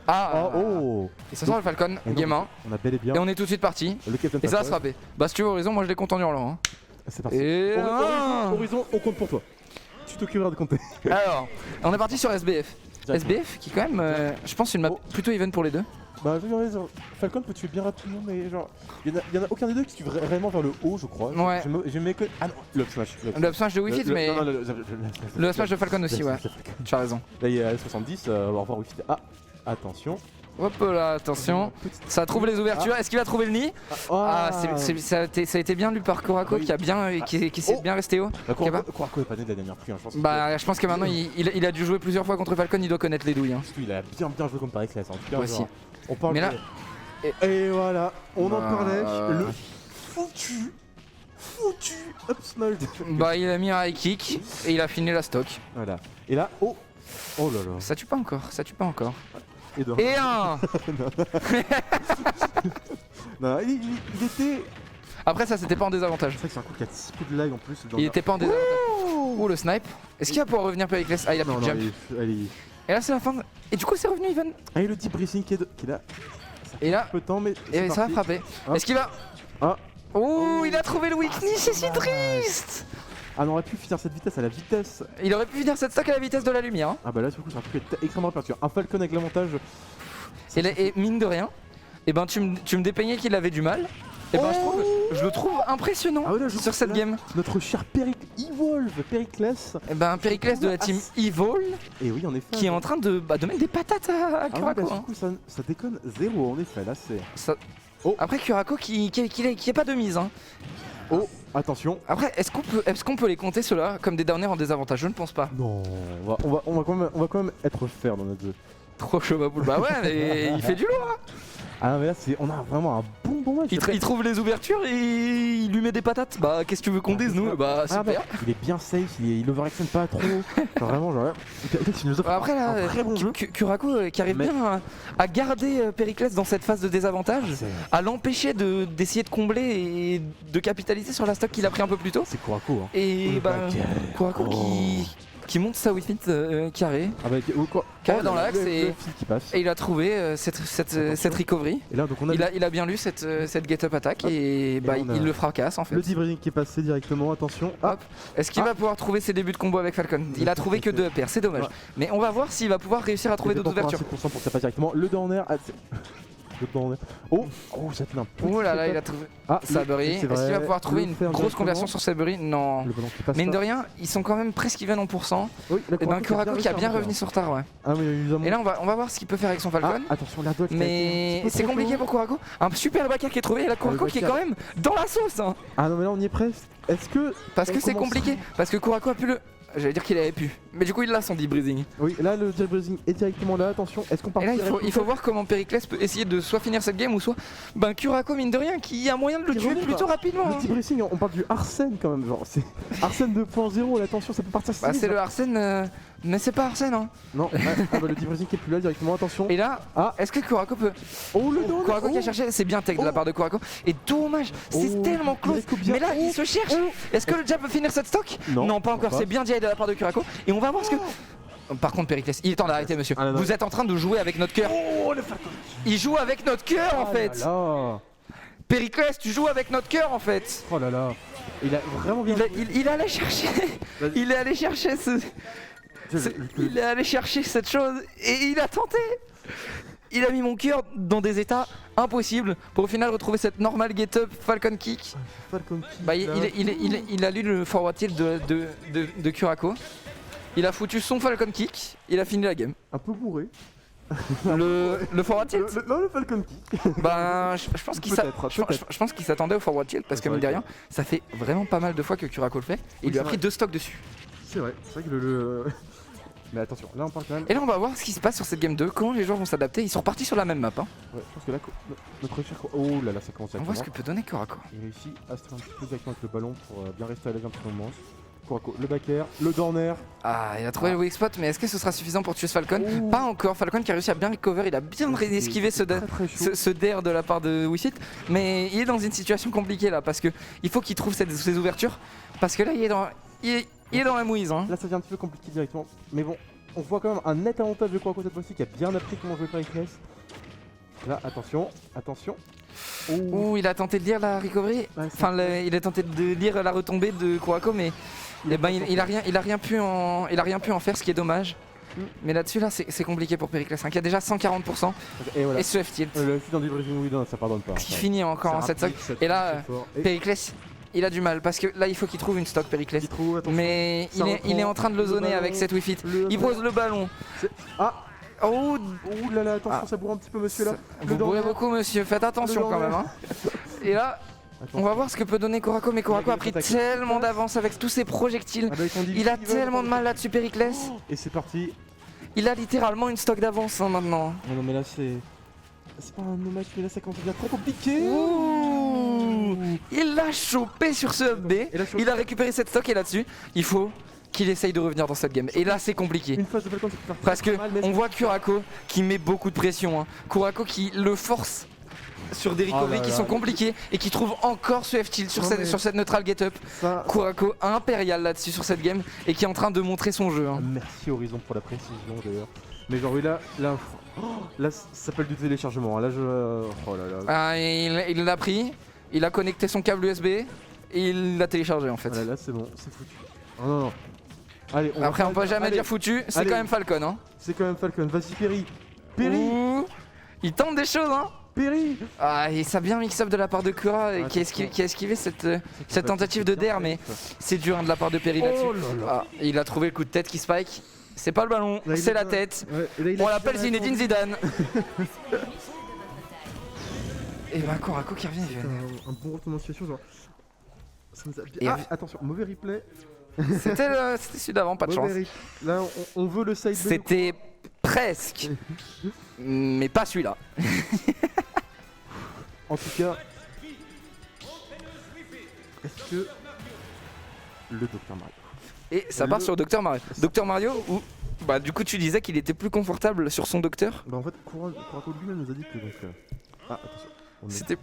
Ah oh. Et ça sort le Falcon, game 1. On a bel et bien. Et on est tout de suite parti. Le Captain Et ça va Falcon. se frapper. Bah si tu veux Horizon, moi je les compte en hurlant. Hein. C'est parti. Et Horizon, on compte pour toi. Tu t'occuperas de compter. Alors, on est parti sur SBF. SBF qui est quand même, je pense, une map plutôt even pour les deux. Bah, je vais dire, Falcon peut tuer bien rapidement, mais genre, il y en a aucun des deux qui tue vraiment vers le haut, je crois. Ouais. J'ai mes ah non, le up smash. Le up smash de Wi-Fi, mais. Non, le up smash de Falcon aussi, ouais. Tu as raison. Là, il y a 70, au revoir Wi-Fi. Ah, attention. Hop là, attention. Ça trouve les ouvertures. Est-ce qu'il va trouver le nid? Ça a été bien lu par Kurako qui a bien, qui s'est bien resté haut. Kurako est pas né de la dernière pluie, hein, je pense. Bah, je pense que maintenant il a dû jouer plusieurs fois contre Falcon, il doit connaître les douilles. Hein. Il a bien joué contre Paris Class, en tout cas. Aussi. On parle. Mais là. Et voilà, on en parlait. Le foutu up smash. Bah, il a mis un high kick et il a fini la stock. Voilà. Et là, oh là là. Ça tue pas encore, ça tue pas encore. Et un. Non, il était. Après ça c'était pas en désavantage. C'est vrai que c'est un coup qui a 6 coups de lag en plus. Il était pas en désavantage. Ouh le snipe. Est-ce qu'il va pouvoir revenir Pericles? Ah il a plus de jump. Et là c'est la fin. Et du coup c'est revenu Ivan. Ah et le deep breathing qui est là. Et là. Peu de temps mais. Et ça va frapper. Est-ce qu'il va. Oh il a trouvé le weakness, c'est si triste. Ah non, on aurait pu finir cette vitesse à la vitesse. Il aurait pu finir cette stack à la vitesse de la lumière. Hein. Ah bah là du coup ça aurait pu être extrêmement rapide. Un Falcon avec l'avantage. Et mine de rien, et ben tu me dépeignais qu'il avait du mal. Et ben je le trouve impressionnant sur cette game. Notre cher Pericles. Et ben Pericles de la team Evil. Et oui en effet. Qui est en train de mettre des patates à Kurako. Du coup ça déconne zéro en effet là c'est. Après Kurako qui est pas de mise. Hein. Oh attention. Après est-ce qu'on peut les compter ceux-là comme des derniers en désavantage? Je ne pense pas. Non, on va quand même être fair dans notre jeu. Trop chaud Baboul, bah ouais mais il fait du lourd hein. Ah mais là on a vraiment un bon match. Il trouve les ouvertures et il lui met des patates. Bah qu'est-ce que tu veux qu'on dise nous? Bah super. Il est bien safe, il overextend pas trop. Vraiment genre après là Kurako qui arrive bien à garder Pericles dans cette phase de désavantage, à l'empêcher d'essayer de combler et de capitaliser sur la stock qu'il a pris un peu plus tôt. C'est Kurako hein. Et bah Kurako qui monte sa Wi-Fi carré. Carré dans l'axe et il a trouvé cette recovery. Et là, donc il a bien lu cette get up attack et bah il le fracasse en fait. Le deep qui est passé directement, attention. Hop. Est-ce qu'il va pouvoir trouver ses débuts de combo avec Falcon? Il a trouvé que 2 pairs, c'est dommage. Mais on va voir s'il va pouvoir réussir à trouver d'autres ouvertures. 6% pour que ça passe directement. Le down air. Oh, ça fait un peu. Oh là là, il a trouvé Sabery. Est-ce qu'il va pouvoir trouver une grosse conversion sur Sabery? Non. Mine de rien, ils sont quand même presque even en pourcent. Et ben Kurako qui a bien revenu sur retard, ouais. Et là, on va voir ce qu'il peut faire avec son Falcon. Attention, la doigt. Mais c'est compliqué pour Kurako. Un super backer qui est trouvé et la Kurako qui est quand même dans la sauce. Ah non, mais là, on y est presque. Est-ce que. Parce que c'est compliqué. Parce que Kurako a pu le. J'allais dire qu'il avait pu, mais du coup il l'a son deep breathing. Oui, là le deep breathing est directement là, attention, est-ce qu'on part? Et là il faut voir comment Pericles peut essayer de soit finir cette game ou soit Kurako mine de rien qui a moyen de le tuer plutôt rapidement. Le deep breathing, on parle du Arsène quand même, genre c'est Arsène 2.0, attention ça peut partir. Bah c'est le Arsène, mais c'est pas Arsène hein. Non, le deep breathing qui est plus là directement, attention. Et là, est-ce que Kurako peut... Kurako qui a cherché, c'est bien tech de la part de Kurako. Et dommage, c'est tellement close. Mais là il se cherche. Est-ce que le jab peut finir cette stock? Non, pas encore, c'est bien DI de la part de Kurako. Et on va voir ce que... Par contre Pericles, il est temps d'arrêter monsieur. Vous êtes en train de jouer avec notre cœur. Il joue avec notre cœur en fait. Pericles, tu joues avec notre cœur en fait. Oh là là. Il a vraiment bien... Il allait chercher... Il est allé chercher il est allé chercher cette chose et il a tenté. Il a mis mon cœur dans des états impossibles pour au final retrouver cette normale get-up Falcon Kick. Bah, il a lu le forward tilt de Kurako. Il a foutu son Falcon Kick, il a fini la game. Un peu bourré. Le forward tilt Non, le Falcon Kick. Bah, je pense qu'il s'attendait au forward tilt parce que mine de rien, ça fait vraiment pas mal de fois que Kurako le fait et il lui a pris 2 stocks dessus. C'est vrai que le... Mais attention, là on parle quand même. Et là on va voir ce qui se passe sur cette game 2, comment les joueurs vont s'adapter. Ils sont repartis sur la même map. Hein. Ouais, je pense que là, notre cher... Oh là là, ça commence à... On voit ce que peut donner Kurako. Il réussit à se faire un petit peu directement avec le ballon pour bien rester à l'aise un petit moment. Kurako, le back air, le down air. Ah, il a trouvé le weak spot, mais est-ce que ce sera suffisant pour tuer ce Falcon? Pas encore. Falcon qui a réussi à bien recover, il a bien esquivé ce dare de la part de Wi-Fi. Mais il est dans une situation compliquée là, parce que il faut qu'il trouve ces ouvertures. Parce que là, il est dans la mouise. Hein. Là, ça devient un petit peu compliqué directement. Mais bon, on voit quand même un net avantage de Kurako cette fois-ci qui a bien appris comment jouer Pericles. Là, attention, attention. Ouh, il a tenté de lire la recovery. Ouais, Enfin, il a tenté de lire la retombée de Kurako, mais il a rien pu en faire, ce qui est dommage. Mais là-dessus, là, c'est compliqué pour Pericles, hein, qui a déjà 140%. Et voilà. Et ce F-tilt. Le fit dans du Bridging Wheel, ça pardonne pas. Qui finit encore en 7 stocks. Et là, Pericles, il a du mal parce que là, il faut qu'il trouve une stock Pericles. Mais il est en train de le zoner avec cette Wi-Fi. Il pose le ballon. Ah! Oh là là, attention, ça bourre un petit peu, monsieur là. Vous bourrez beaucoup, monsieur, faites attention quand même. Hein. Et là, on va voir ce que peut donner Kurako, mais Kurako a pris tellement d'avance avec tous ses projectiles. Il a tellement de mal là-dessus, Pericles. Et c'est parti. Il a littéralement une stock d'avance hein, maintenant. Non mais là c'est pas un no match, mais là ça commence à devenir trop compliqué. Ouh. Il l'a chopé sur ce up B. Il a récupéré cette stock et là-dessus, il faut qu'il essaye de revenir dans cette game. Et là c'est compliqué. Une phase de Falcon, c'est parce que on voit Kurako qui met beaucoup de pression. Hein. Kurako qui le force sur des recoveries qui sont compliquées et qui trouve encore ce F-tilt sur cette neutral get-up. Kurako impérial là-dessus sur cette game et qui est en train de montrer son jeu. Hein. Merci Horizon pour la précision d'ailleurs. Mais genre oui là ça s'appelle du téléchargement. Là je... Oh là là. Ah, il l'a pris, il a connecté son câble USB et il l'a téléchargé en fait. Voilà, là c'est bon, c'est foutu. Oh non non. Allez, après on peut jamais dire foutu, c'est quand même Falcon. Hein. C'est quand même Falcon, vas-y Perry. Perry. Il tente des choses hein. Perry. Ah, et ça a bien mix-up de la part de Kura qui a esquivé cette tentative de DAIR, mais c'est dur hein, de la part de Perry là-dessus. Ah, il a trouvé le coup de tête qui spike. C'est pas le ballon, c'est la tête. On l'appelle Zinedine Zidane. Et bah Kurako qui revient. Un bon retournement de situation genre. Ça nous a... Ah, attention, mauvais replay. C'était celui d'avant, pas de chance. Là on veut le side. C'était presque. Mais pas celui-là. En tout cas, est-ce que le Dr Mario et ça part sur Dr Mario. Dr Mario où bah du coup tu disais qu'il était plus confortable sur son docteur. Bah en fait Kurako lui-même nous a dit que donc ah attention. C'était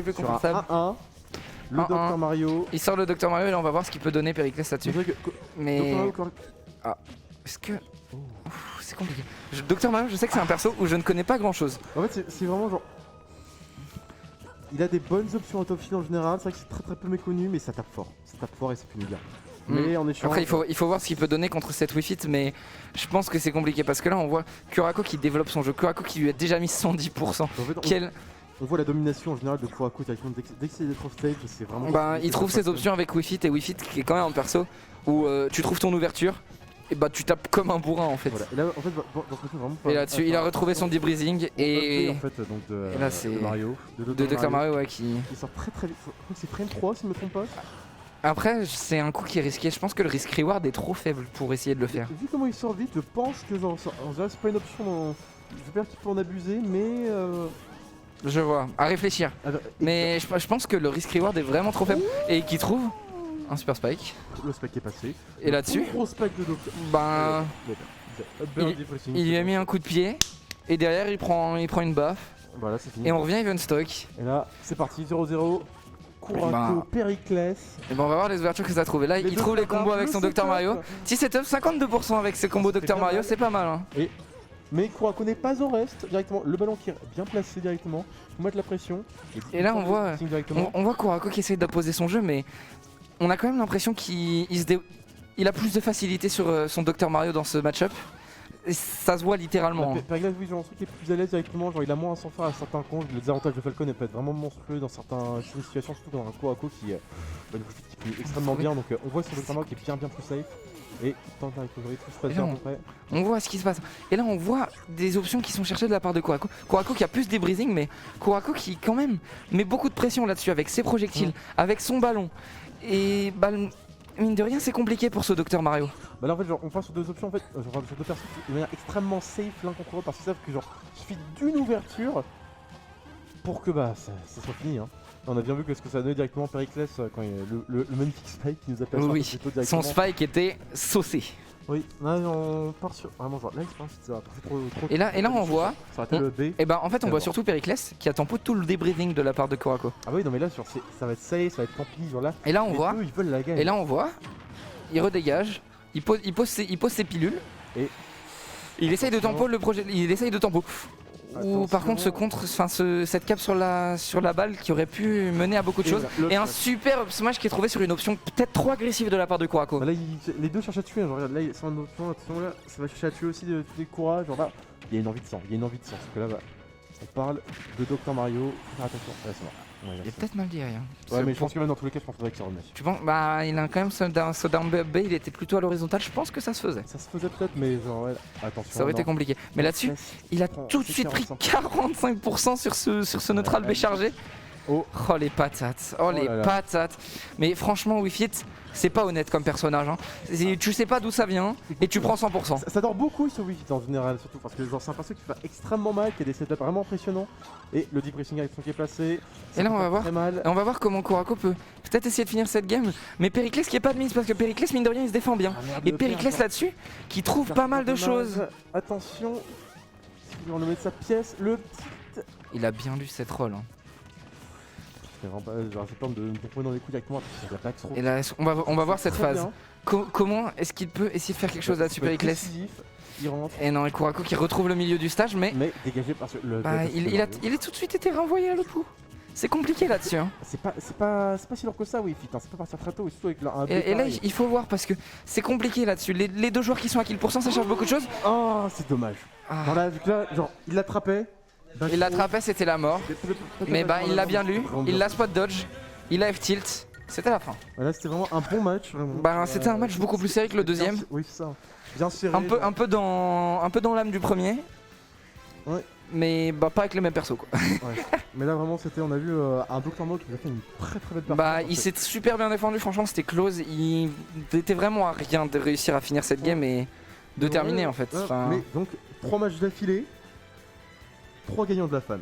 plus confortable. 1-1. Le Dr Mario. Il sort le Dr Mario et là on va voir ce qu'il peut donner Pericles là-dessus. Mais ah est-ce que c'est compliqué. Dr Mario, je sais que c'est un perso où je ne connais pas grand chose. En fait c'est vraiment genre... Il a des bonnes options en top shield en général, c'est vrai que c'est très peu méconnu mais ça tape fort et ça finit bien. Mais en échange... Après il faut voir ce qu'il peut donner contre cette Wi-Fi mais je pense que c'est compliqué parce que là on voit Kurako qui développe son jeu, Kurako qui lui a déjà mis 110%. En fait, on voit la domination en général de Kurako directement dès que c'est des trop stage, c'est vraiment... Bah il trouve ses options avec Wi-Fi et Wi-Fi qui est quand même un perso où tu trouves ton ouverture. Et bah tu tapes comme un bourrin en fait. Voilà. Et là en fait vraiment et là-dessus il a retrouvé son debreezing et en fait donc et là c'est Mario de Dr Mario ouais qui sort très vite. Je crois que c'est frame 3 si je me trompe pas. Après c'est un coup qui est risqué, je pense que le risk reward est trop faible pour essayer de le faire. Vu comment il sort vite, je pense que genre c'est pas une option dans... J'espère qu'il peut en abuser mais je vois, à réfléchir. Mais je pense que le risk reward est vraiment trop faible et qu'il trouve un super spike. Le spike est passé. Et là-dessus, gros spike de Docteur. Ben, il lui a mis un coup de pied et derrière il prend une baffe. Voilà, c'est fini. Et on revient even stock. Et là, c'est parti 0-0. Kurako, Pericles. Et ben on va voir les ouvertures que ça a trouvé. Là, il trouve les combos avec son Dr Mario. Si c'est up 52% avec ses combos Dr Mario, c'est pas mal. Hein. Mais Kurako n'est pas en reste directement. Le ballon qui est bien placé directement. Faut mettre la pression. Et là, on voit Kurako qui essaie d'opposer son jeu, mais on a quand même l'impression qu'il a plus de facilité sur son Dr Mario dans ce match-up. Et ça se voit littéralement. Pericles, oui, genre, qui est plus à l'aise directement, genre il a moins à s'en faire à certains comptes. Le désavantage de Falcon peut être vraiment monstrueux dans certaines situations, surtout dans un Kurako qui finit extrêmement bien. Donc on voit son Dr Mario qui est bien plus safe. Et tente la recovery, tout se passe bien à peu près. On voit ce qui se passe. Et là on voit des options qui sont cherchées de la part de Kurako. Kurako qui a plus des breezing, mais Kurako qui quand même met beaucoup de pression là-dessus avec ses projectiles, avec son ballon. Et bah, mine de rien c'est compliqué pour ce Dr Mario. Bah là en fait genre, on passe sur deux options en fait, sur deux personnes de manière extrêmement safe l'un contre l'autre parce qu'ils savent que genre il suffit d'une ouverture pour que bah ça soit fini hein. On a bien vu que ce que ça donnait directement Pericles quand il y a le magnifique spike qui nous appelle directement. Son spike était saucé. Oui, là on part sur vraiment genre là ça va trop. Et là on voit. Ça le B. Et bah en fait on voit surtout Pericles qui a tempo tout le débreathing de la part de Kurako. Ah oui non mais là sur ça va être safe, ça va être tant pis genre là. Et là on voit. Ils veulent la gagne. Et là on voit. Il redégage. Il pose ses pilules. Et il essaye de tempo le projet, il essaye de tempo. Ou par contre cette cape sur la balle qui aurait pu mener à beaucoup de choses. Et un super up smash qui est trouvé sur une option peut-être trop agressive de la part de Kurako. Bah là les deux cherchent à tuer, genre regarde là ils sont en option, attention là, ça va chercher à tuer aussi tous les courage, genre là, il y a une envie de sang, parce que là bah, on parle de Dr Mario, faut faire attention, là c'est mort. Ouais, il est peut-être mal dit rien. Ouais mais je pense que même dans tous les cas je pense qu'il faudrait qu'il remet. Tu penses bah il a quand même ce down B, il était plutôt à l'horizontale, je pense que ça se faisait. Ça se faisait peut-être mais genre ouais, attention. Ça aurait été compliqué. Mais là-dessus, il a tout de suite pris 45% sur ce neutral B chargé. Oh les patates, patates. Mais franchement Wii Fit, c'est pas honnête comme personnage. Hein. Tu sais pas d'où ça vient et tu prends 100%. Ça dort beaucoup sur Wii Fit en général, surtout parce que c'est un perso qui fait extrêmement mal, qui a des setups vraiment impressionnants. Et le deep pressing avec son qui est placé. Et là on va voir comment Kurako peut peut-être essayer de finir cette game. Mais Périclès qui est pas de mise parce que Périclès mine de rien il se défend bien. Et Périclès là-dessus qui trouve pas mal de choses. Attention, on va mettre sa pièce, le petit. Il a bien lu cette rôle. Hein. J'ai peur de me tomber dans les coups directement. Et là, on va voir cette phase. Comment est-ce qu'il peut essayer de faire quelque chose là-dessus, Périclès? Et non, et Kurako qui retrouve le milieu du stage, mais dégagé parce que il a tout de suite été renvoyé à l'opou. C'est compliqué là-dessus. Hein. C'est pas si lourd que ça, oui, Fit. Hein. C'est pas partir très tôt, et surtout avec un et là, il faut voir parce que c'est compliqué là-dessus. Les deux joueurs qui sont à kill %, ça change beaucoup de choses. Oh, c'est dommage. Voilà, vu que là, genre, il l'attrapait. Il l'attrapait, c'était la mort. Mais bah, il l'a bien lu. Il l'a spot dodge. Il a F-tilt. C'était la fin. Là, c'était vraiment un bon match. Bah, c'était un match beaucoup plus serré que le deuxième. Oui, c'est ça. Bien serré. Un peu dans l'âme du premier. Ouais. Mais bah pas avec les mêmes persos quoi. Ouais. Mais là vraiment on a vu un Dr Mario qui a fait une très belle partie. Bah il s'est super bien défendu, franchement c'était close. Il était vraiment à rien de réussir à finir cette game et de terminer en fait. Mais donc 3 matchs d'affilée, 3 gagnants de la fan.